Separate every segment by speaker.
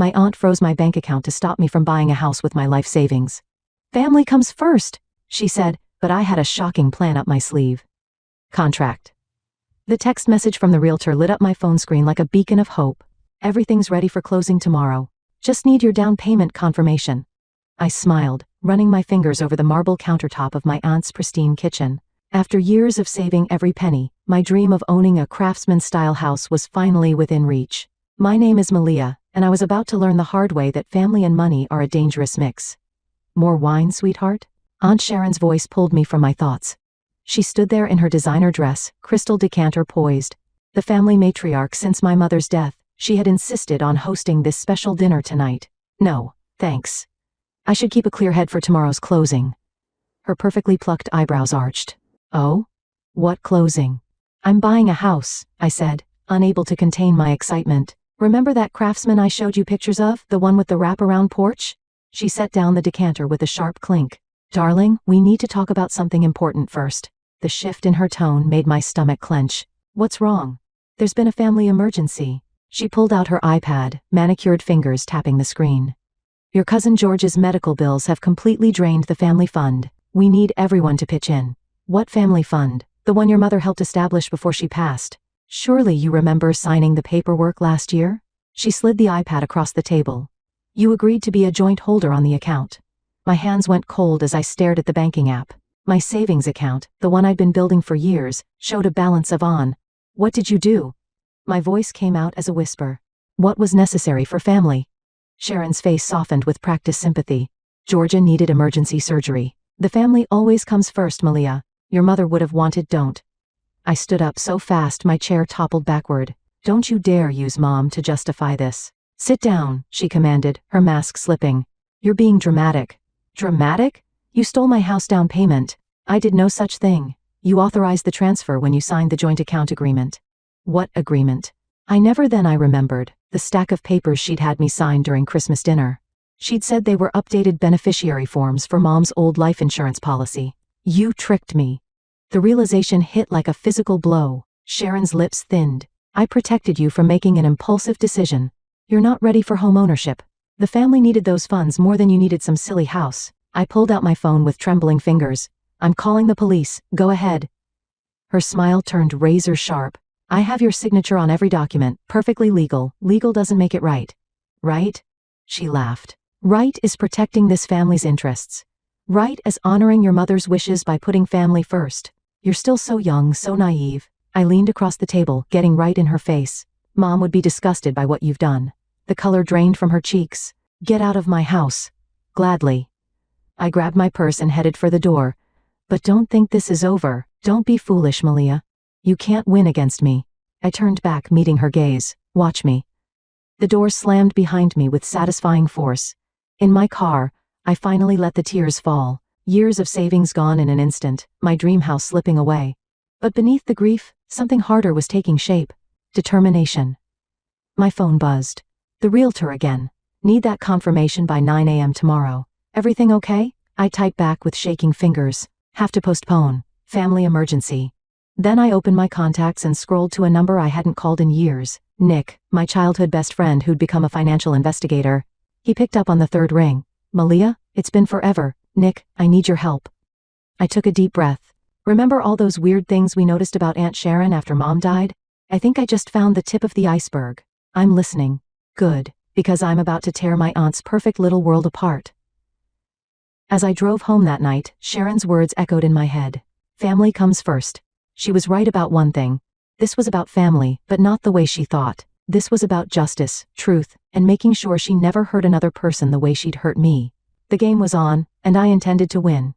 Speaker 1: My aunt froze my bank account to stop me from buying a house with my life savings. "Family comes first," she said, but I had a shocking plan up my sleeve. Contract. The text message from the realtor lit up my phone screen like a beacon of hope. "Everything's ready for closing tomorrow. Just need your down payment confirmation." I smiled, running my fingers over the marble countertop of my aunt's pristine kitchen. After years of saving every penny, my dream of owning a craftsman-style house was finally within reach. My name is Malia, and I was about to learn the hard way that family and money are a dangerous mix. "More wine, sweetheart?" Aunt Sharon's voice pulled me from my thoughts. She stood there in her designer dress, crystal decanter poised. The family matriarch since my mother's death, she had insisted on hosting this special dinner tonight. "No, thanks. I should keep a clear head for tomorrow's closing." Her perfectly plucked eyebrows arched. "Oh? What closing?" "I'm buying a house," I said, unable to contain my excitement. "Remember that craftsman I showed you pictures of, the one with the wraparound porch?" She set down the decanter with a sharp clink. "Darling, we need to talk about something important first." The shift in her tone made my stomach clench. "What's wrong?" "There's been a family emergency." She pulled out her iPad, manicured fingers tapping the screen. "Your cousin George's medical bills have completely drained the family fund. We need everyone to pitch in." "What family fund?" "The one your mother helped establish before she passed. Surely you remember signing the paperwork last year?" She slid the iPad across the table. "You agreed to be a joint holder on the account." My hands went cold as I stared at the banking app. My savings account, the one I'd been building for years, showed a balance of on. "What did you do?" My voice came out as a whisper. "What was necessary for family?" Sharon's face softened with practiced sympathy. "Georgia needed emergency surgery. The family always comes first, Malia. Your mother would have wanted don't." I stood up so fast my chair toppled backward. "Don't you dare use Mom to justify this." "Sit down," she commanded, her mask slipping. "You're being dramatic." "Dramatic? You stole my house down payment." "I did no such thing. You authorized the transfer when you signed the joint account agreement." "What agreement?" I remembered the stack of papers she'd had me sign during Christmas dinner. She'd said they were updated beneficiary forms for Mom's old life insurance policy. "You tricked me." The realization hit like a physical blow. Sharon's lips thinned. "I protected you from making an impulsive decision. You're not ready for home ownership. The family needed those funds more than you needed some silly house." I pulled out my phone with trembling fingers. "I'm calling the police. Go ahead." Her smile turned razor sharp. "I have your signature on every document. Perfectly legal. Legal doesn't make it right." "Right?" She laughed. "Right is protecting this family's interests. Right as honoring your mother's wishes by putting family first. You're still so young, so naive." I leaned across the table, getting right in her face. "Mom would be disgusted by what you've done." The color drained from her cheeks. "Get out of my house." "Gladly." I grabbed my purse and headed for the door. "But don't think this is over. Don't be foolish, Malia. You can't win against me." I turned back, meeting her gaze. "Watch me." The door slammed behind me with satisfying force. In my car, I finally let the tears fall. Years of savings gone in an instant, my dream house slipping away. But beneath the grief, something harder was taking shape. Determination. My phone buzzed. The realtor again. "Need that confirmation by 9 a.m. tomorrow. Everything okay?" I typed back with shaking fingers. "Have to postpone. Family emergency." Then I opened my contacts and scrolled to a number I hadn't called in years. Nick, my childhood best friend who'd become a financial investigator. He picked up on the third ring. "Malia, it's been forever. Nick, I need your help." I took a deep breath. "Remember all those weird things we noticed about Aunt Sharon after Mom died? I think I just found the tip of the iceberg." "I'm listening." "Good, because I'm about to tear my aunt's perfect little world apart." As I drove home that night, Sharon's words echoed in my head. Family comes first. She was right about one thing. This was about family, but not the way she thought. This was about justice, truth, and making sure she never hurt another person the way she'd hurt me. The game was on, and I intended to win.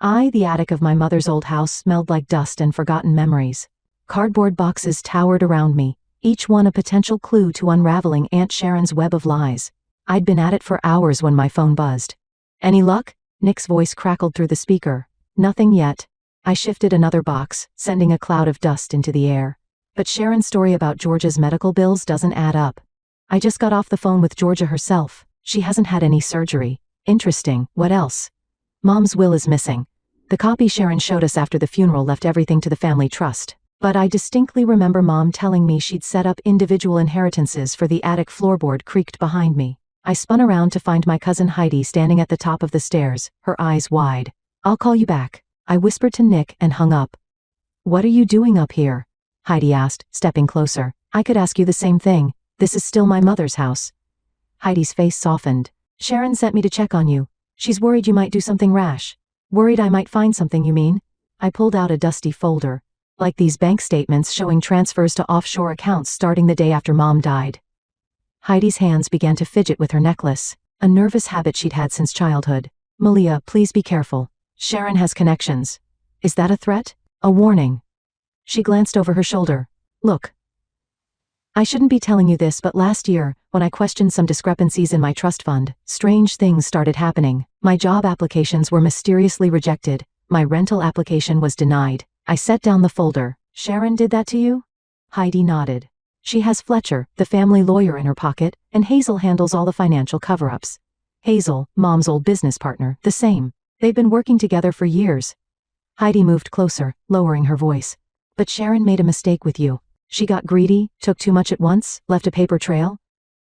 Speaker 1: The attic of my mother's old house smelled like dust and forgotten memories. Cardboard boxes towered around me, each one a potential clue to unraveling Aunt Sharon's web of lies. I'd been at it for hours when my phone buzzed. "Any luck?" Nick's voice crackled through the speaker. "Nothing yet." I shifted another box, sending a cloud of dust into the air. But Sharon's story about Georgia's medical bills doesn't add up. "I just got off the phone with Georgia herself. She hasn't had any surgery." "Interesting. What else?" "Mom's will is missing. The copy Sharon showed us after the funeral left everything to the family trust. But I distinctly remember Mom telling me she'd set up individual inheritances for the attic floorboard creaked behind me. I spun around to find my cousin Heidi standing at the top of the stairs, her eyes wide. "I'll call you back," I whispered to Nick and hung up. "What are you doing up here?" Heidi asked, stepping closer. "I could ask you the same thing. This is still my mother's house." Heidi's face softened. "Sharon sent me to check on you. She's worried you might do something rash." "Worried I might find something, you mean?" I pulled out a dusty folder. Like these bank statements showing transfers to offshore accounts starting the day after Mom died. Heidi's hands began to fidget with her necklace, a nervous habit she'd had since childhood. "Malia, please be careful. Sharon has connections." "Is that a threat? A warning?" She glanced over her shoulder. "Look. I shouldn't be telling you this, but last year, when I questioned some discrepancies in my trust fund, strange things started happening. My job applications were mysteriously rejected. My rental application was denied." I set down the folder. "Sharon did that to you?" Heidi nodded. "She has Fletcher, the family lawyer, in her pocket, and Hazel handles all the financial cover-ups." "Hazel, Mom's old business partner, the same. They've been working together for years." Heidi moved closer, lowering her voice. "But Sharon made a mistake with you. She got greedy, took too much at once, left a paper trail."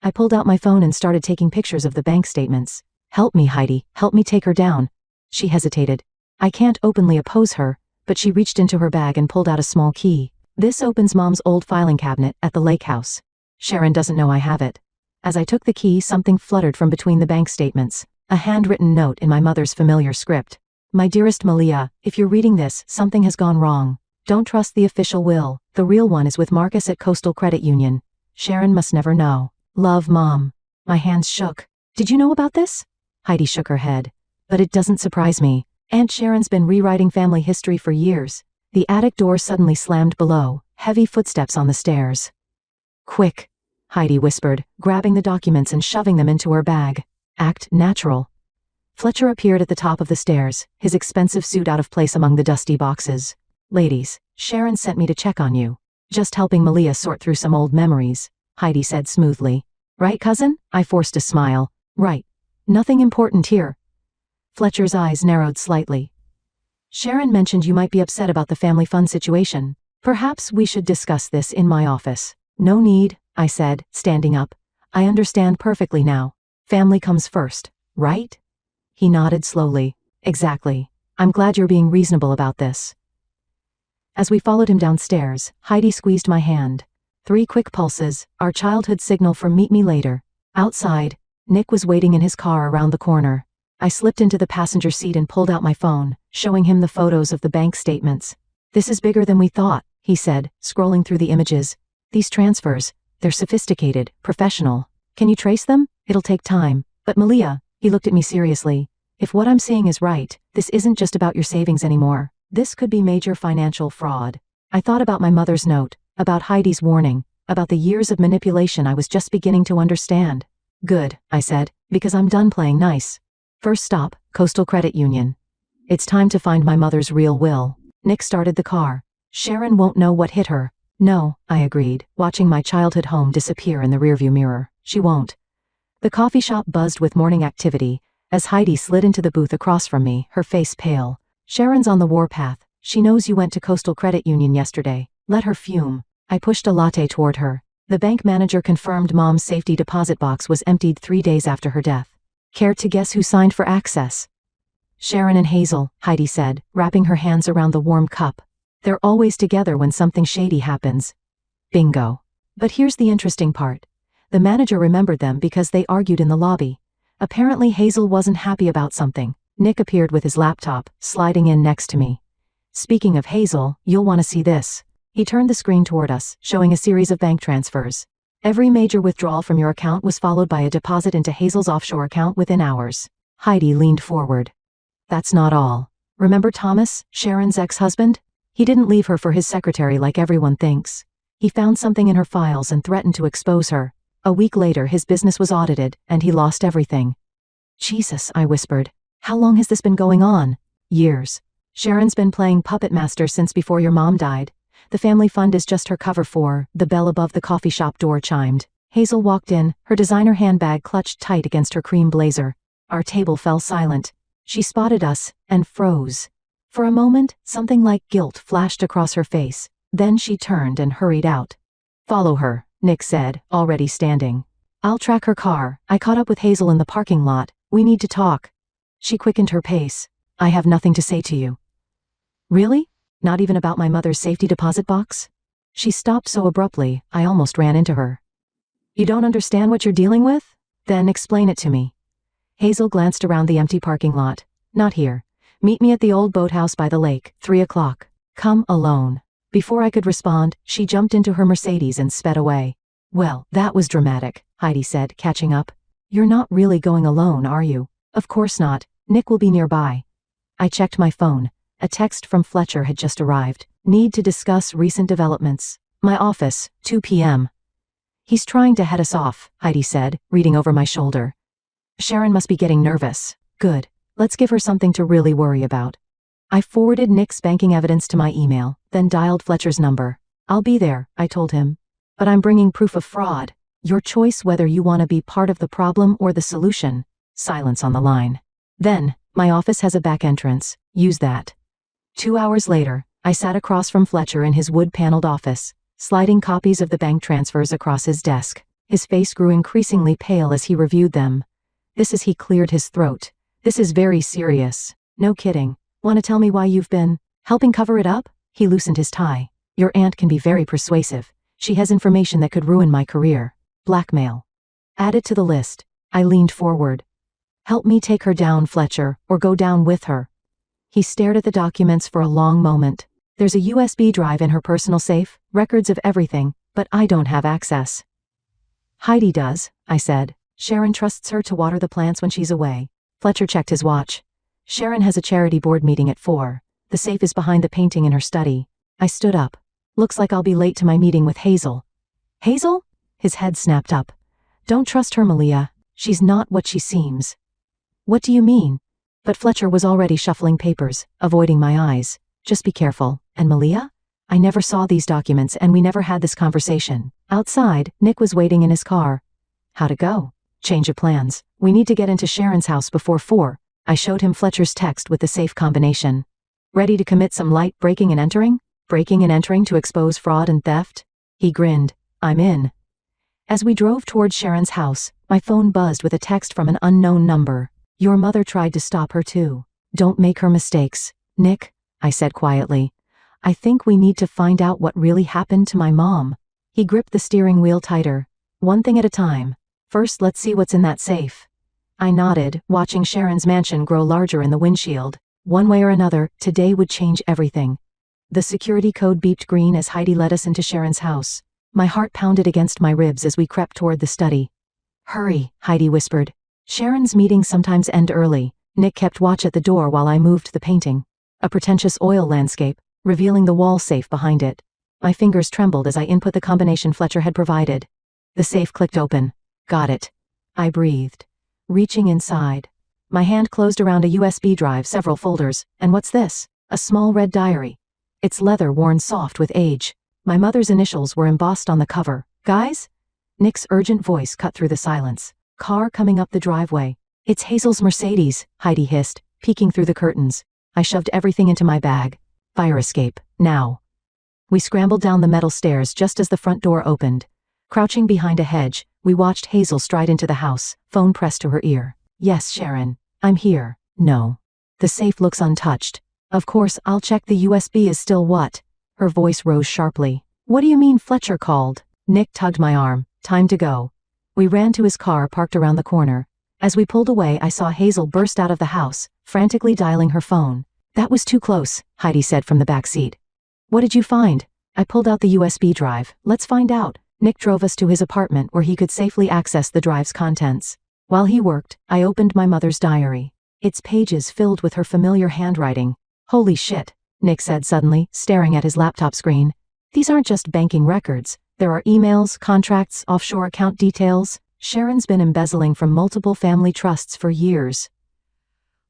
Speaker 1: I pulled out my phone and started taking pictures of the bank statements. "Help me, Heidi, help me take her down." She hesitated. "I can't openly oppose her," but she reached into her bag and pulled out a small key. "This opens Mom's old filing cabinet at the lake house. Sharon doesn't know I have it." As I took the key, something fluttered from between the bank statements. A handwritten note in my mother's familiar script. "My dearest Malia, if you're reading this, something has gone wrong. Don't trust the official will. The real one is with Marcus at Coastal Credit Union. Sharon must never know. Love, Mom." My hands shook. "Did you know about this?" Heidi shook her head. "But it doesn't surprise me. Aunt Sharon's been rewriting family history for years." The attic door suddenly slammed below, heavy footsteps on the stairs. "Quick," Heidi whispered, grabbing the documents and shoving them into her bag. "Act natural." Fletcher appeared at the top of the stairs, his expensive suit out of place among the dusty boxes. "Ladies, Sharon sent me to check on you. Just helping Malia sort through some old memories," Heidi said smoothly. "Right, cousin?" I forced a smile. "Right. Nothing important here." Fletcher's eyes narrowed slightly. "Sharon mentioned you might be upset about the family fund situation. Perhaps we should discuss this in my office." "No need," I said, standing up. "I understand perfectly now. Family comes first, right?" He nodded slowly. "Exactly. I'm glad you're being reasonable about this." As we followed him downstairs, Heidi squeezed my hand. 3 quick pulses, our childhood signal for meet me later. Outside, Nick was waiting in his car around the corner. I slipped into the passenger seat and pulled out my phone, showing him the photos of the bank statements. "This is bigger than we thought," he said, scrolling through the images. "These transfers, they're sophisticated, professional. Can you trace them? It'll take time. But Malia," he looked at me seriously, "if what I'm seeing is right, this isn't just about your savings anymore. This could be major financial fraud." I thought about my mother's note, about Heidi's warning, about the years of manipulation I was just beginning to understand. "Good," I said, "because I'm done playing nice. First stop, Coastal Credit Union. It's time to find my mother's real will." Nick started the car. "Sharon won't know what hit her." "No," I agreed, watching my childhood home disappear in the rearview mirror. "She won't." The coffee shop buzzed with morning activity, as Heidi slid into the booth across from me, her face pale. "Sharon's on the warpath. She knows you went to Coastal Credit Union yesterday. Let her fume." I pushed a latte toward her. The bank manager confirmed Mom's safety deposit box was emptied 3 days after her death. "Care to guess who signed for access?" "Sharon and Hazel," Heidi said, wrapping her hands around the warm cup. "They're always together when something shady happens." Bingo. But here's the interesting part. The manager remembered them because they argued in the lobby. Apparently Hazel wasn't happy about something. Nick appeared with his laptop, sliding in next to me. "Speaking of Hazel, you'll want to see this." He turned the screen toward us, showing a series of bank transfers. Every major withdrawal from your account was followed by a deposit into Hazel's offshore account within hours. Heidi leaned forward. "That's not all. Remember Thomas, Sharon's ex-husband? He didn't leave her for his secretary like everyone thinks. He found something in her files and threatened to expose her. A week later his business was audited, and he lost everything." "Jesus," I whispered. "How long has this been going on?" "Years. Sharon's been playing puppet master since before your mom died. The family fund is just her cover for." The bell above the coffee shop door chimed. Hazel walked in, her designer handbag clutched tight against her cream blazer. Our table fell silent. She spotted us, and froze. For a moment, something like guilt flashed across her face. Then she turned and hurried out. Follow her, Nick said, already standing. I'll track her car. I caught up with Hazel in the parking lot. We need to talk. She quickened her pace. I have nothing to say to you. Really? Not even about my mother's safety deposit box? She stopped so abruptly, I almost ran into her. You don't understand what you're dealing with? Then explain it to me. Hazel glanced around the empty parking lot. Not here. Meet me at the old boathouse by the lake, 3 o'clock. Come alone. Before I could respond, she jumped into her Mercedes and sped away. Well, that was dramatic, Heidi said, catching up. You're not really going alone, are you? Of course not. Nick will be nearby. I checked my phone. A text from Fletcher had just arrived. Need to discuss recent developments. My office, 2 p.m. He's trying to head us off, Heidi said, reading over my shoulder. Sharon must be getting nervous. Good. Let's give her something to really worry about. I forwarded Nick's banking evidence to my email, then dialed Fletcher's number. I'll be there, I told him. But I'm bringing proof of fraud. Your choice whether you want to be part of the problem or the solution. Silence on the line. Then, my office has a back entrance. Use that. 2 hours later, I sat across from Fletcher in his wood-paneled office, sliding copies of the bank transfers across his desk. His face grew increasingly pale as he reviewed them. He cleared his throat. This is very serious. No kidding. Want to tell me why you've been helping cover it up? He loosened his tie. Your aunt can be very persuasive. She has information that could ruin my career. Blackmail. Add it to the list. I leaned forward. Help me take her down, Fletcher, or go down with her. He stared at the documents for a long moment. There's a USB drive in her personal safe, records of everything, but I don't have access. Heidi does, I said. Sharon trusts her to water the plants when she's away. Fletcher checked his watch. Sharon has a charity board meeting at 4. The safe is behind the painting in her study. I stood up. Looks like I'll be late to my meeting with Hazel. Hazel? His head snapped up. Don't trust her, Malia. She's not what she seems. What do you mean? But Fletcher was already shuffling papers, avoiding my eyes. Just be careful. And Malia? I never saw these documents and we never had this conversation. Outside, Nick was waiting in his car. How'd it go? Change of plans. We need to get into Sharon's house before 4. I showed him Fletcher's text with the safe combination. Ready to commit some light breaking and entering? Breaking and entering to expose fraud and theft? He grinned. I'm in. As we drove towards Sharon's house, my phone buzzed with a text from an unknown number. Your mother tried to stop her too. Don't make her mistakes. Nick, I said quietly. I think we need to find out what really happened to my mom. He gripped the steering wheel tighter. One thing at a time. First, let's see what's in that safe. I nodded, watching Sharon's mansion grow larger in the windshield. One way or another, today would change everything. The security code beeped green as Heidi led us into Sharon's house. My heart pounded against my ribs as we crept toward the study. Hurry, Heidi whispered. Sharon's meetings sometimes end early. Nick kept watch at the door while I moved the painting. A pretentious oil landscape, revealing the wall safe behind it. My fingers trembled as I input the combination Fletcher had provided. The safe clicked open. Got it. I breathed. Reaching inside. My hand closed around a USB drive, several folders, and what's this? A small red diary. Its leather worn soft with age. My mother's initials were embossed on the cover. Guys? Nick's urgent voice cut through the silence. Car coming up the driveway. It's Hazel's Mercedes, Heidi hissed, peeking through the curtains. I shoved everything into my bag. Fire escape, now. We scrambled down the metal stairs just as the front door opened. Crouching behind a hedge, we watched Hazel stride into the house, phone pressed to her ear. Yes, Sharon. I'm here. No. The safe looks untouched. Of course, I'll check the USB is still what? Her voice rose sharply. What do you mean Fletcher called? Nick tugged my arm. Time to go. We ran to his car parked around the corner. As we pulled away, I saw Hazel burst out of the house, frantically dialing her phone. That was too close, Heidi said from the back seat. What did you find? I pulled out the USB drive. Let's find out. Nick drove us to his apartment where he could safely access the drive's contents. While he worked, I opened my mother's diary. Its pages filled with her familiar handwriting. Holy shit, Nick said suddenly, staring at his laptop screen. These aren't just banking records. There are emails, contracts, offshore account details. Sharon's been embezzling from multiple family trusts for years.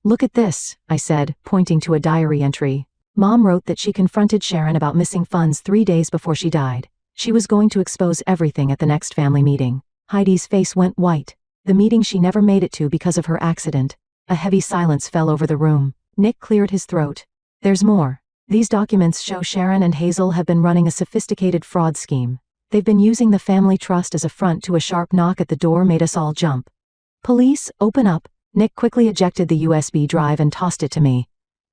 Speaker 1: Look at this, I said, pointing to a diary entry. Mom wrote that she confronted Sharon about missing funds 3 days before she died. She was going to expose everything at the next family meeting. Heidi's face went white. The meeting she never made it to because of her accident. A heavy silence fell over the room. Nick cleared his throat. There's more. These documents show Sharon and Hazel have been running a sophisticated fraud scheme. They've been using the family trust as a front to a sharp knock at the door made us all jump. Police, open up. Nick quickly ejected the USB drive and tossed it to me.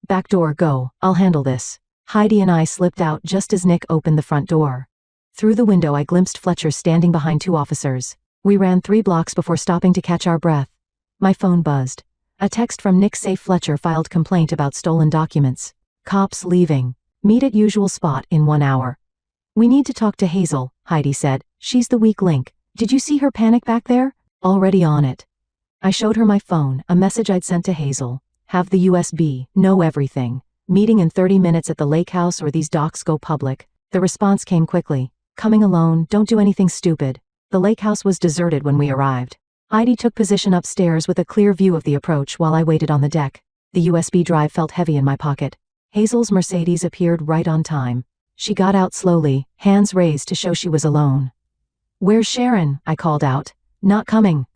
Speaker 1: Back door, go, I'll handle this. Heidi and I slipped out just as Nick opened the front door. Through the window I glimpsed Fletcher standing behind 2 officers. We ran 3 blocks before stopping to catch our breath. My phone buzzed. A text from Nick saying Fletcher filed complaint about stolen documents. Cops leaving. Meet at usual spot in 1 hour. We need to talk to Hazel, Heidi said. She's the weak link. Did you see her panic back there? Already on it. I showed her my phone, a message I'd sent to Hazel. Have the USB, know everything. Meeting in 30 minutes at the lake house or these docs go public. The response came quickly. Coming alone, don't do anything stupid. The lake house was deserted when we arrived. Heidi took position upstairs with a clear view of the approach while I waited on the deck. The USB drive felt heavy in my pocket. Hazel's Mercedes appeared right on time. She got out slowly, hands raised to show she was alone. Where's Sharon? I called out. Not coming.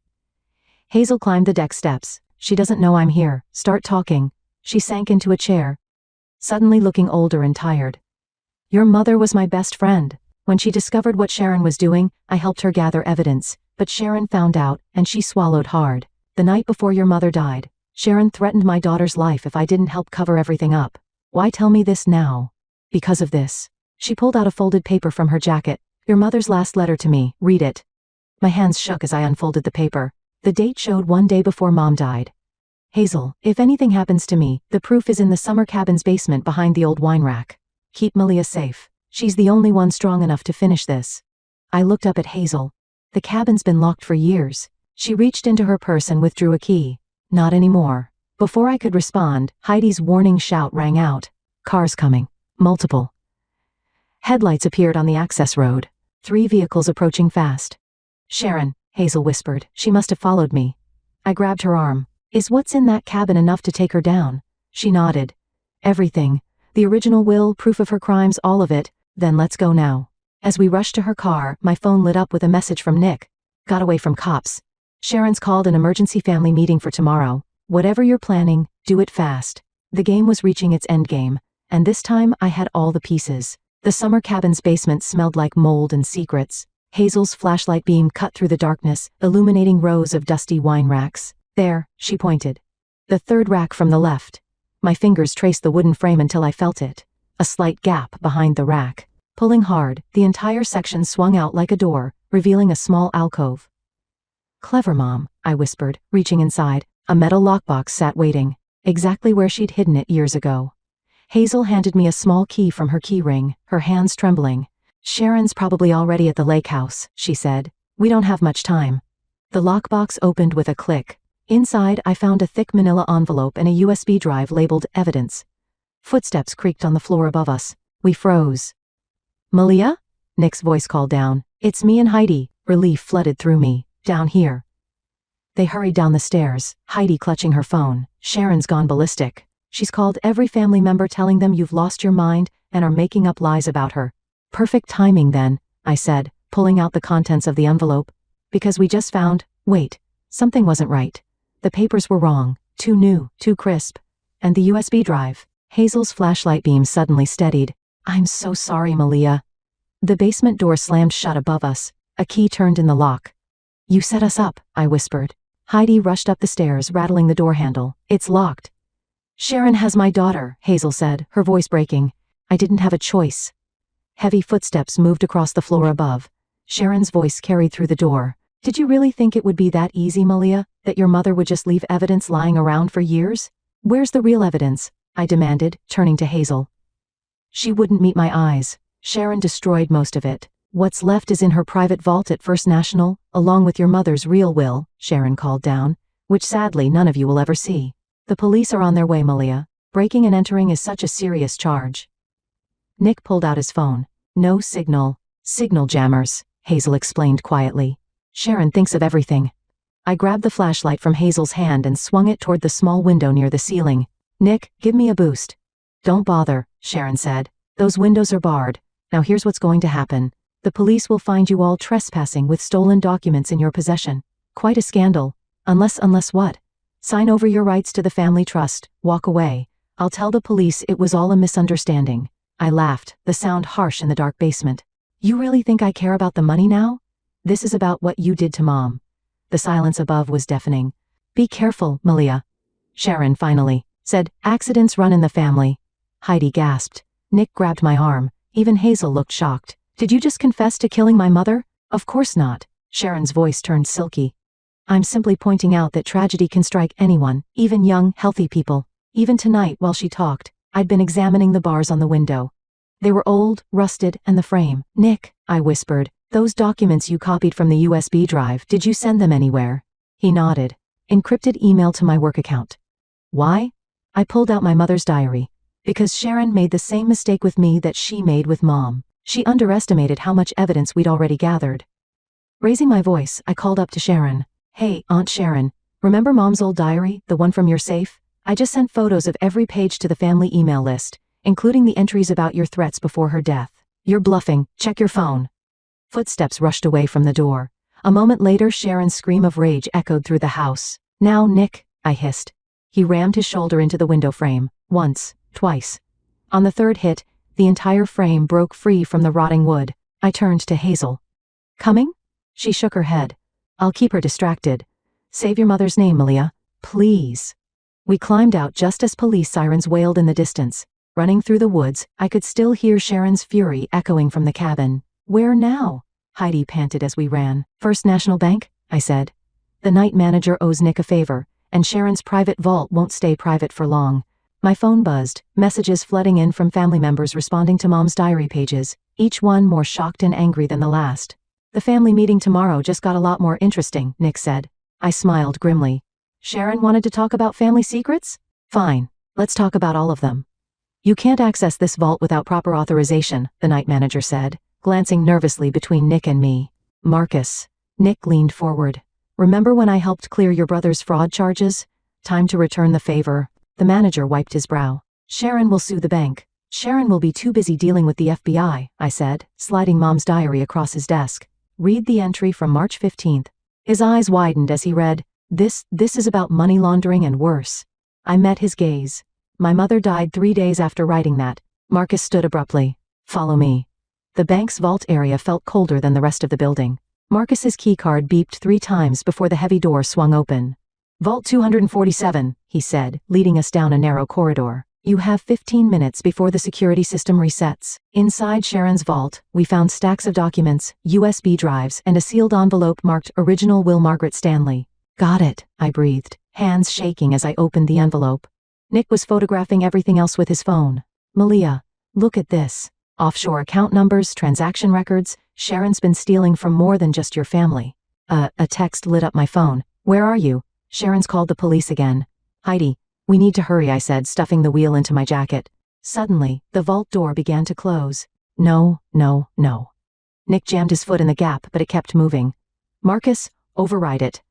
Speaker 1: Hazel climbed the deck steps. She doesn't know I'm here. Start talking. She sank into a chair, suddenly looking older and tired. Your mother was my best friend. When she discovered what Sharon was doing, I helped her gather evidence, but Sharon found out, and she swallowed hard. The night before your mother died, Sharon threatened my daughter's life if I didn't help cover everything up. Why tell me this now? Because of this. She pulled out a folded paper from her jacket. Your mother's last letter to me, read it. My hands shook as I unfolded the paper. The date showed 1 day before Mom died. Hazel, if anything happens to me, the proof is in the summer cabin's basement behind the old wine rack. Keep Malia safe. She's the only one strong enough to finish this. I looked up at Hazel. The cabin's been locked for years. She reached into her purse and withdrew a key. Not anymore. Before I could respond, Heidi's warning shout rang out. Cars coming. Multiple. Headlights appeared on the access road. 3 vehicles approaching fast. Sharon, Hazel whispered. She must have followed me. I grabbed her arm. Is what's in that cabin enough to take her down? She nodded. Everything. The original will, proof of her crimes, all of it. Then let's go now. As we rushed to her car, my phone lit up with a message from Nick. Got away from cops. Sharon's called an emergency family meeting for tomorrow. Whatever you're planning, do it fast. The game was reaching its endgame, and this time I had all the pieces. The summer cabin's basement smelled like mold and secrets. Hazel's flashlight beam cut through the darkness, illuminating rows of dusty wine racks. There, she pointed. The 3rd rack from the left. My fingers traced the wooden frame until I felt it. A slight gap behind the rack. Pulling hard, the entire section swung out like a door, revealing a small alcove. Clever Mom, I whispered, reaching inside. A metal lockbox sat waiting, exactly where she'd hidden it years ago. Hazel handed me a small key from her key ring, her hands trembling. Sharon's probably already at the lake house, she said. We don't have much time. The lockbox opened with a click. Inside, I found a thick manila envelope and a USB drive labeled Evidence. Footsteps creaked on the floor above us. We froze. Malia? Nick's voice called down. It's me and Heidi. Relief flooded through me. Down here. They hurried down the stairs, Heidi clutching her phone. Sharon's gone ballistic. She's called every family member telling them you've lost your mind and are making up lies about her. Perfect timing then, I said, pulling out the contents of the envelope. Because we just found, wait, something wasn't right. The papers were wrong, too new, too crisp. And the USB drive. Hazel's flashlight beam suddenly steadied. I'm so sorry, Malia. The basement door slammed shut above us. A key turned in the lock. You set us up, I whispered. Heidi rushed up the stairs, rattling the door handle. It's locked. Sharon has my daughter, Hazel said, her voice breaking. I didn't have a choice. Heavy footsteps moved across the floor above. Sharon's voice carried through the door. Did you really think it would be that easy, Malia, that your mother would just leave evidence lying around for years? Where's the real evidence? I demanded, turning to Hazel. She wouldn't meet my eyes. Sharon destroyed most of it. What's left is in her private vault at First National, along with your mother's real will, Sharon called down, which sadly none of you will ever see. The police are on their way, Malia. Breaking and entering is such a serious charge. Nick pulled out his phone. No signal. Signal jammers, Hazel explained quietly. Sharon thinks of everything. I grabbed the flashlight from Hazel's hand and swung it toward the small window near the ceiling. Nick, give me a boost. Don't bother, Sharon said. Those windows are barred. Now here's what's going to happen. The police will find you all trespassing with stolen documents in your possession. Quite a scandal. Unless what? Sign over your rights to the family trust, walk away. I'll tell the police it was all a misunderstanding. I laughed, the sound harsh in the dark basement. You really think I care about the money now? This is about what you did to Mom. The silence above was deafening. Be careful, Malia. Sharon finally said, accidents run in the family. Heidi gasped. Nick grabbed my arm. Even Hazel looked shocked. Did you just confess to killing my mother? Of course not. Sharon's voice turned silky. I'm simply pointing out that tragedy can strike anyone, even young, healthy people. Even tonight while she talked, I'd been examining the bars on the window. They were old, rusted, and the frame. Nick, I whispered, those documents you copied from the USB drive, did you send them anywhere? He nodded. Encrypted email to my work account. Why? I pulled out my mother's diary. Because Sharon made the same mistake with me that she made with Mom. She underestimated how much evidence we'd already gathered. Raising my voice, I called up to Sharon. Hey, Aunt Sharon, remember Mom's old diary, the one from your safe? I just sent photos of every page to the family email list, including the entries about your threats before her death. You're bluffing, check your phone. Footsteps rushed away from the door. A moment later, Sharon's scream of rage echoed through the house. Now, Nick, I hissed. He rammed his shoulder into the window frame, once, twice. On the third hit, the entire frame broke free from the rotting wood. I turned to Hazel. Coming? She shook her head. I'll keep her distracted. Save your mother's name, Malia. Please. We climbed out just as police sirens wailed in the distance. Running through the woods, I could still hear Sharon's fury echoing from the cabin. Where now? Heidi panted as we ran. First National Bank, I said. The night manager owes Nick a favor, and Sharon's private vault won't stay private for long. My phone buzzed, messages flooding in from family members responding to Mom's diary pages, each one more shocked and angry than the last. The family meeting tomorrow just got a lot more interesting, Nick said. I smiled grimly. Sharon wanted to talk about family secrets? Fine, let's talk about all of them. You can't access this vault without proper authorization, the night manager said, glancing nervously between Nick and me. Marcus. Nick leaned forward. Remember when I helped clear your brother's fraud charges? Time to return the favor. The manager wiped his brow. Sharon will sue the bank. Sharon will be too busy dealing with the FBI, I said, sliding Mom's diary across his desk. Read the entry from March 15th. His eyes widened as he read, This is about money laundering and worse. I met his gaze. My mother died 3 days after writing that. Marcus stood abruptly. Follow me. The bank's vault area felt colder than the rest of the building. Marcus's keycard beeped 3 times before the heavy door swung open. Vault 247, he said, leading us down a narrow corridor. You have 15 minutes before the security system resets. Inside Sharon's vault, we found stacks of documents, USB drives, and a sealed envelope marked Original Will Margaret Stanley. Got it, I breathed, hands shaking as I opened the envelope. Nick was photographing everything else with his phone. Malia, look at this. Offshore account numbers, transaction records. Sharon's been stealing from more than just your family. A text lit up my phone. Where are you? Sharon's called the police again. Heidi, we need to hurry, I said, stuffing the wheel into my jacket. Suddenly, the vault door began to close. No, no, no. Nick jammed his foot in the gap, but it kept moving. Marcus, override it.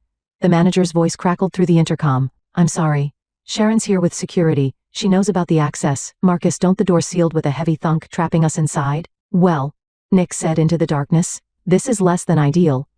Speaker 1: The manager's voice crackled through the intercom. I'm sorry. Sharon's here with security. She knows about the access. Marcus, don't the door sealed with a heavy thunk, trapping us inside? Well, Nick said into the darkness, this is less than ideal.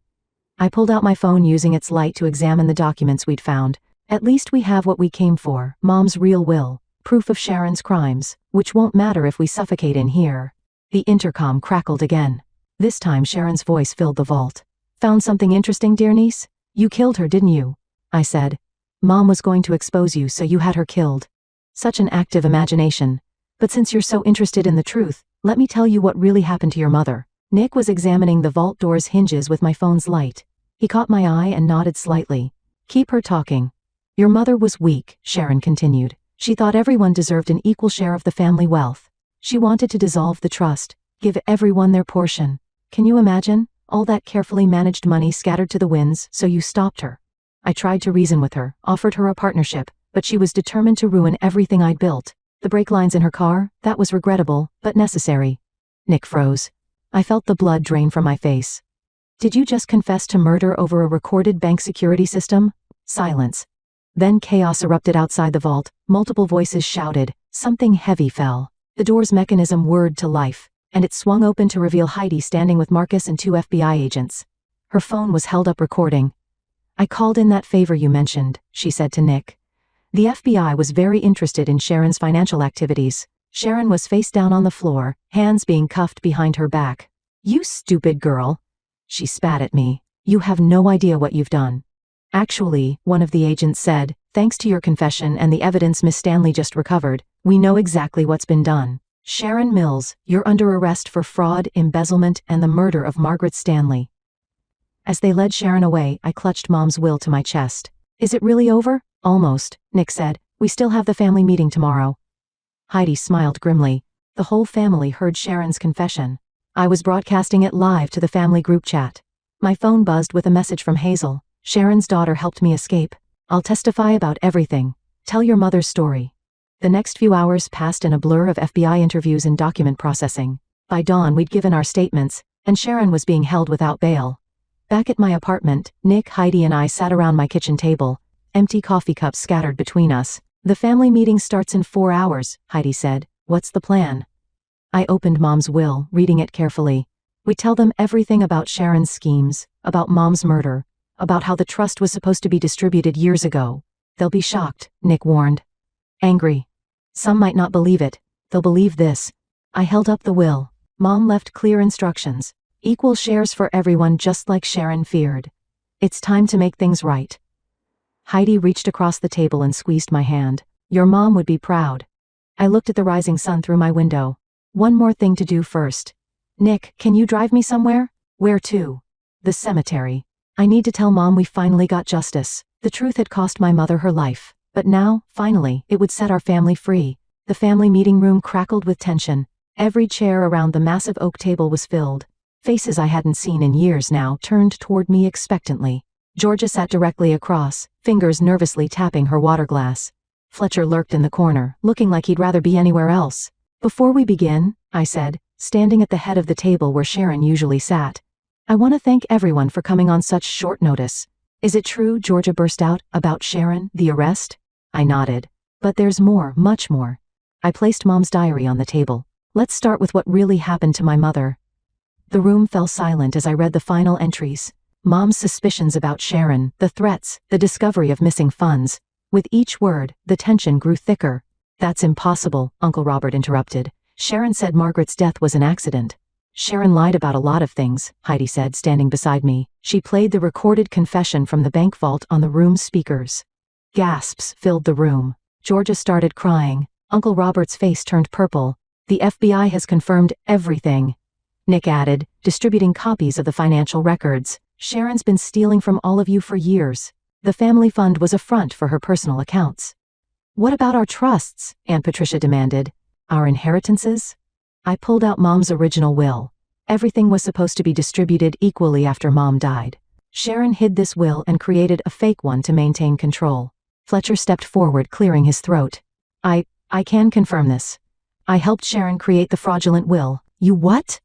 Speaker 1: I pulled out my phone using its light to examine the documents we'd found. At least we have what we came for, Mom's real will, proof of Sharon's crimes, which won't matter if we suffocate in here. The intercom crackled again. This time Sharon's voice filled the vault. Found something interesting, dear niece? You killed her, didn't you? I said. Mom was going to expose you, so you had her killed. Such an active imagination. But since you're so interested in the truth, let me tell you what really happened to your mother. Nick was examining the vault door's hinges with my phone's light. He caught my eye and nodded slightly. Keep her talking. Your mother was weak, Sharon continued. She thought everyone deserved an equal share of the family wealth. She wanted to dissolve the trust, give everyone their portion. Can you imagine? All that carefully managed money scattered to the winds, so you stopped her. I tried to reason with her, offered her a partnership, but she was determined to ruin everything I'd built. The brake lines in her car, that was regrettable, but necessary. Nick froze. I felt the blood drain from my face. Did you just confess to murder over a recorded bank security system? Silence. Then chaos erupted outside the vault. Multiple voices shouted. Something heavy fell. The door's mechanism whirred to life, and it swung open to reveal Heidi standing with Marcus and 2 FBI agents. Her phone was held up recording. I called in that favor you mentioned, she said to Nick. The FBI was very interested in Sharon's financial activities. Sharon was face down on the floor, hands being cuffed behind her back. "You stupid girl." She spat at me. "You have no idea what you've done." "Actually," one of the agents said, "thanks to your confession and the evidence Miss Stanley just recovered, we know exactly what's been done. Sharon Mills, you're under arrest for fraud, embezzlement, and the murder of Margaret Stanley." As they led Sharon away, I clutched Mom's will to my chest. "Is it really over?" "Almost," Nick said. "We still have the family meeting tomorrow." Heidi smiled grimly. The whole family heard Sharon's confession. I was broadcasting it live to the family group chat. My phone buzzed with a message from Hazel. "Sharon's daughter helped me escape. I'll testify about everything. Tell your mother's story." The next few hours passed in a blur of FBI interviews and document processing. By dawn we'd given our statements, and Sharon was being held without bail. Back at my apartment, Nick, Heidi and I sat around my kitchen table, empty coffee cups scattered between us. "The family meeting starts in 4 hours, Heidi said. "What's the plan?" I opened Mom's will, reading it carefully. We tell them everything about Sharon's schemes, about Mom's murder, about how the trust was supposed to be distributed years ago. "They'll be shocked," Nick warned. "Angry. Some might not believe it. They'll believe this." I held up the will. Mom left clear instructions. Equal shares for everyone, just like Sharon feared. "It's time to make things right." Heidi reached across the table and squeezed my hand. "Your mom would be proud." I looked at the rising sun through my window. "One more thing to do first. Nick, can you drive me somewhere?" "Where to?" "The cemetery. I need to tell Mom we finally got justice. The truth had cost my mother her life, but now, finally, it would set our family free." The family meeting room crackled with tension. Every chair around the massive oak table was filled. Faces I hadn't seen in years now turned toward me expectantly. Georgia sat directly across, fingers nervously tapping her water glass. Fletcher lurked in the corner, looking like he'd rather be anywhere else. "Before we begin," I said, standing at the head of the table where Sharon usually sat, "I want to thank everyone for coming on such short notice." "Is it true," Georgia burst out, "about Sharon, the arrest?" I nodded. "But there's more, much more." I placed Mom's diary on the table. "Let's start with what really happened to my mother." The room fell silent as I read the final entries. Mom's suspicions about Sharon, the threats, the discovery of missing funds. With each word, the tension grew thicker. "That's impossible," Uncle Robert interrupted. "Sharon said Margaret's death was an accident." "Sharon lied about a lot of things," Heidi said, standing beside me. She played the recorded confession from the bank vault on the room's speakers. Gasps filled the room. Georgia started crying. Uncle Robert's face turned purple. "The FBI has confirmed everything," Nick added, distributing copies of the financial records. "Sharon's been stealing from all of you for years. The family fund was a front for her personal accounts." "What about our trusts?" Aunt Patricia demanded. "Our inheritances?" I pulled out Mom's original will. Everything was supposed to be distributed equally after Mom died. Sharon hid this will and created a fake one to maintain control. Fletcher stepped forward, clearing his throat. I can confirm this. I helped Sharon create the fraudulent will." "You what?"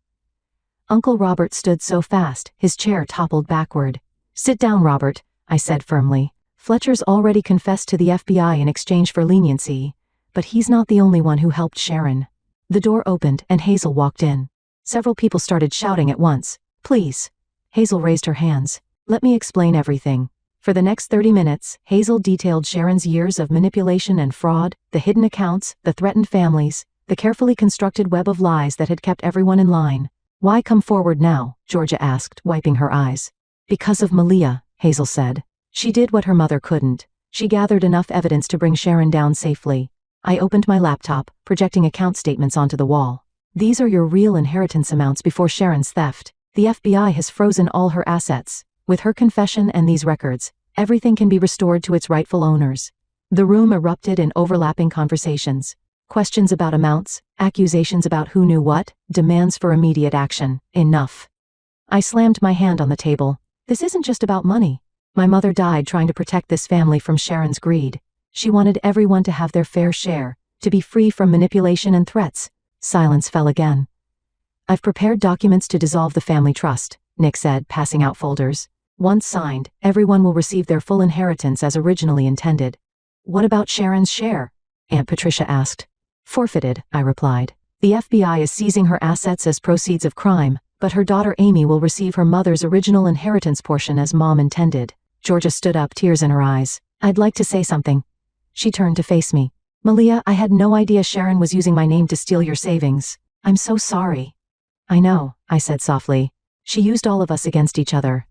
Speaker 1: Uncle Robert stood so fast, his chair toppled backward. "Sit down, Robert," I said firmly. "Fletcher's already confessed to the FBI in exchange for leniency, but he's not the only one who helped Sharon." The door opened and Hazel walked in. Several people started shouting at once. "Please." Hazel raised her hands. "Let me explain everything." For the next 30 minutes, Hazel detailed Sharon's years of manipulation and fraud, the hidden accounts, the threatened families, the carefully constructed web of lies that had kept everyone in line. "Why come forward now?" Georgia asked, wiping her eyes. "Because of Malia," Hazel said. "She did what her mother couldn't. She gathered enough evidence to bring Sharon down safely." I opened my laptop, projecting account statements onto the wall. "These are your real inheritance amounts before Sharon's theft. The FBI has frozen all her assets. With her confession and these records, everything can be restored to its rightful owners." The room erupted in overlapping conversations. Questions about amounts, accusations about who knew what, demands for immediate action. Enough. I slammed my hand on the table. This isn't just about money. My mother died trying to protect this family from Sharon's greed. She wanted everyone to have their fair share, to be free from manipulation and threats. Silence fell again. "I've prepared documents to dissolve the family trust," Nick said, passing out folders. "Once signed, everyone will receive their full inheritance as originally intended." "What about Sharon's share?" Aunt Patricia asked. "Forfeited," I replied. "The FBI is seizing her assets as proceeds of crime, but her daughter Amy will receive her mother's original inheritance portion as Mom intended." Georgia stood up, tears in her eyes. "I'd like to say something." She turned to face me. Malia, I had no idea Sharon was using my name to steal your savings. I'm so sorry. I know, I said softly. She used all of us against each other.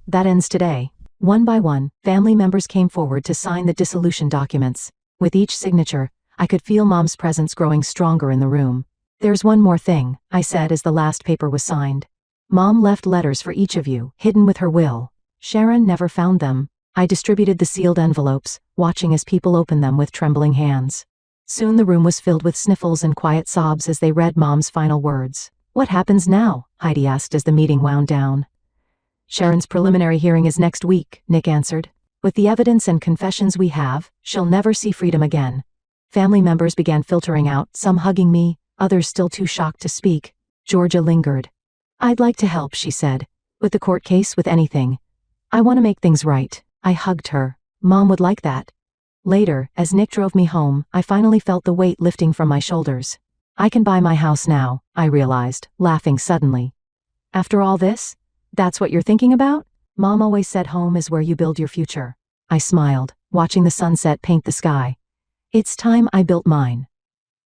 Speaker 1: That ends today. One by one, family members came forward to sign the dissolution documents. With each signature, I could feel Mom's presence growing stronger in the room. There's one more thing, I said as the last paper was signed. Mom left letters for each of you, hidden with her will. Sharon never found them. I distributed the sealed envelopes, watching as people opened them with trembling hands. Soon the room was filled with sniffles and quiet sobs as they read Mom's final words. What happens now? Heidi asked as the meeting wound down. Sharon's preliminary hearing is next week, Nick answered. With the evidence and confessions we have, she'll never see freedom again. Family members began filtering out, some hugging me, others still too shocked to speak. Georgia lingered. I'd like to help, she said. With the court case, with anything. I want to make things right. I hugged her. Mom would like that. Later, as Nick drove me home, I finally felt the weight lifting from my shoulders. I can buy my house now, I realized, laughing suddenly. After all this? That's what you're thinking about? Mom always said home is where you build your future. I smiled, watching the sunset paint the sky. It's time I built mine.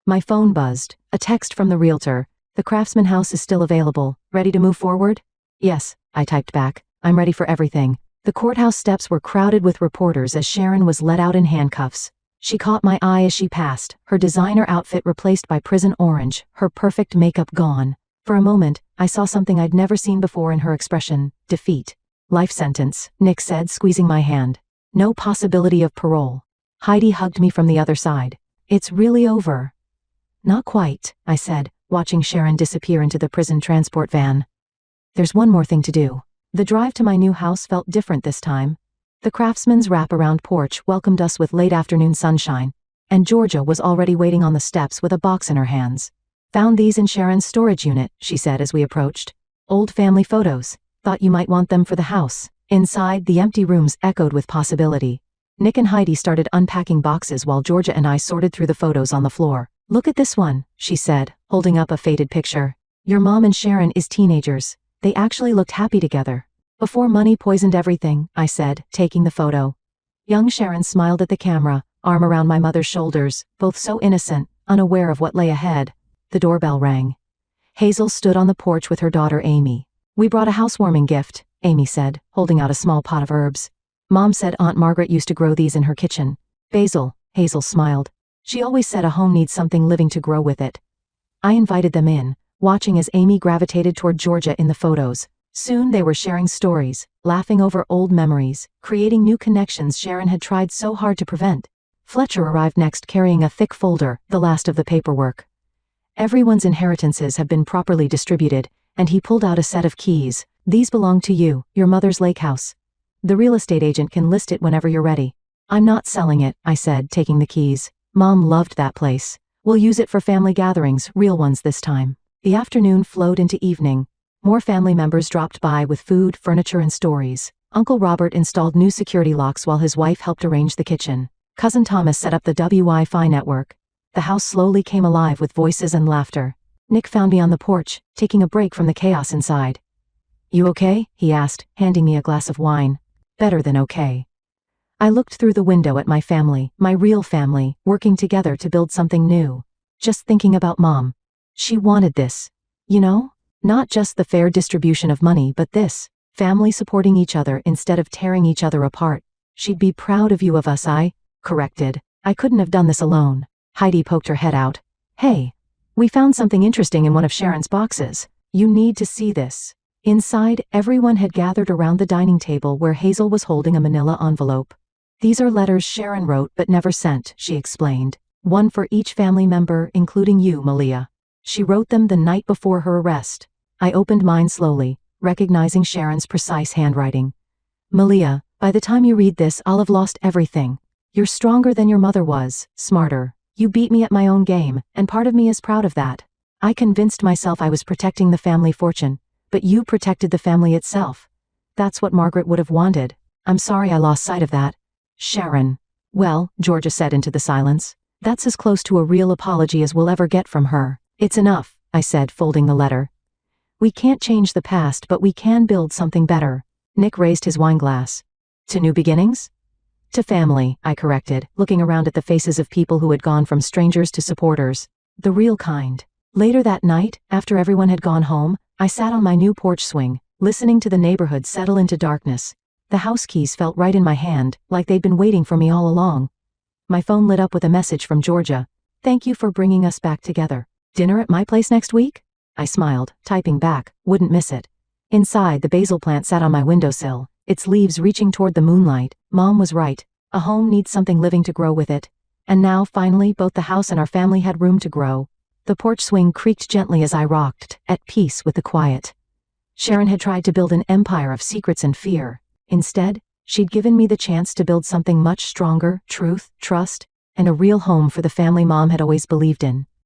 Speaker 1: My phone buzzed, a text from the realtor. The Craftsman house is still available, ready to move forward? Yes, I typed back. I'm ready for everything. The courthouse steps were crowded with reporters as Sharon was let out in handcuffs. She caught my eye as she passed, her designer outfit replaced by prison orange, her perfect makeup gone. For a moment, I saw something I'd never seen before in her expression: defeat. Life sentence, Nick said, squeezing my hand. No possibility of parole. Heidi hugged me from the other side. It's really over. Not quite, I said, watching Sharon disappear into the prison transport van. There's one more thing to do. The drive to my new house felt different this time. The Craftsman's wraparound porch welcomed us with late afternoon sunshine, and Georgia was already waiting on the steps with a box in her hands. Found these in Sharon's storage unit, she said as we approached. Old family photos. Thought you might want them for the house. Inside, the empty rooms echoed with possibility. Nick and Heidi started unpacking boxes while Georgia and I sorted through the photos on the floor. Look at this one, she said, holding up a faded picture. Your mom and Sharon is teenagers. They actually looked happy together. Before money poisoned everything, I said, taking the photo. Young Sharon smiled at the camera, arm around my mother's shoulders, both so innocent, unaware of what lay ahead. The doorbell rang. Hazel stood on the porch with her daughter Amy. We brought a housewarming gift, Amy said, holding out a small pot of herbs. Mom said Aunt Margaret used to grow these in her kitchen. Basil, Hazel smiled. She always said a home needs something living to grow with it. I invited them in, watching as Amy gravitated toward Georgia in the photos. Soon they were sharing stories, laughing over old memories, creating new connections Sharon had tried so hard to prevent. Fletcher arrived next carrying a thick folder, the last of the paperwork. Everyone's inheritances have been properly distributed, and he pulled out a set of keys. These belong to you, your mother's lake house. The real estate agent can list it whenever you're ready. I'm not selling it, I said, taking the keys. Mom loved that place. We'll use it for family gatherings, real ones this time. The afternoon flowed into evening. More family members dropped by with food, furniture, and stories. Uncle Robert installed new security locks while his wife helped arrange the kitchen. Cousin Thomas set up the Wi-Fi network. The house slowly came alive with voices and laughter. Nick found me on the porch, taking a break from the chaos inside. You okay? He asked, handing me a glass of wine. Better than okay. I looked through the window at my family, my real family, working together to build something new. Just thinking about Mom. She wanted this. You know? Not just the fair distribution of money, but this. Family supporting each other instead of tearing each other apart. She'd be proud of you of us, I corrected. I couldn't have done this alone. Heidi poked her head out. Hey. We found something interesting in one of Sharon's boxes. You need to see this. Inside, everyone had gathered around the dining table where Hazel was holding a manila envelope. These are letters Sharon wrote but never sent, she explained. One for each family member, including you, Malia. She wrote them the night before her arrest. I opened mine slowly, recognizing Sharon's precise handwriting. Malia, by the time you read this, I'll have lost everything. You're stronger than your mother was, smarter. You beat me at my own game, and part of me is proud of that. I convinced myself I was protecting the family fortune, but you protected the family itself. That's what Margaret would have wanted. I'm sorry I lost sight of that. Sharon. Well, Georgia said into the silence. That's as close to a real apology as we'll ever get from her. It's enough, I said, folding the letter. We can't change the past, but we can build something better. Nick raised his wine glass. To new beginnings? To family, I corrected, looking around at the faces of people who had gone from strangers to supporters. The real kind. Later that night, after everyone had gone home, I sat on my new porch swing, listening to the neighborhood settle into darkness. The house keys felt right in my hand, like they'd been waiting for me all along. My phone lit up with a message from Georgia. Thank you for bringing us back together. Dinner at my place next week? I smiled, typing back, wouldn't miss it. Inside, the basil plant sat on my windowsill, its leaves reaching toward the moonlight. Mom was right. A home needs something living to grow with it. And now, finally, both the house and our family had room to grow. The porch swing creaked gently as I rocked, at peace with the quiet. Sharon had tried to build an empire of secrets and fear. Instead, she'd given me the chance to build something much stronger: truth, trust, and a real home for the family Mom had always believed in.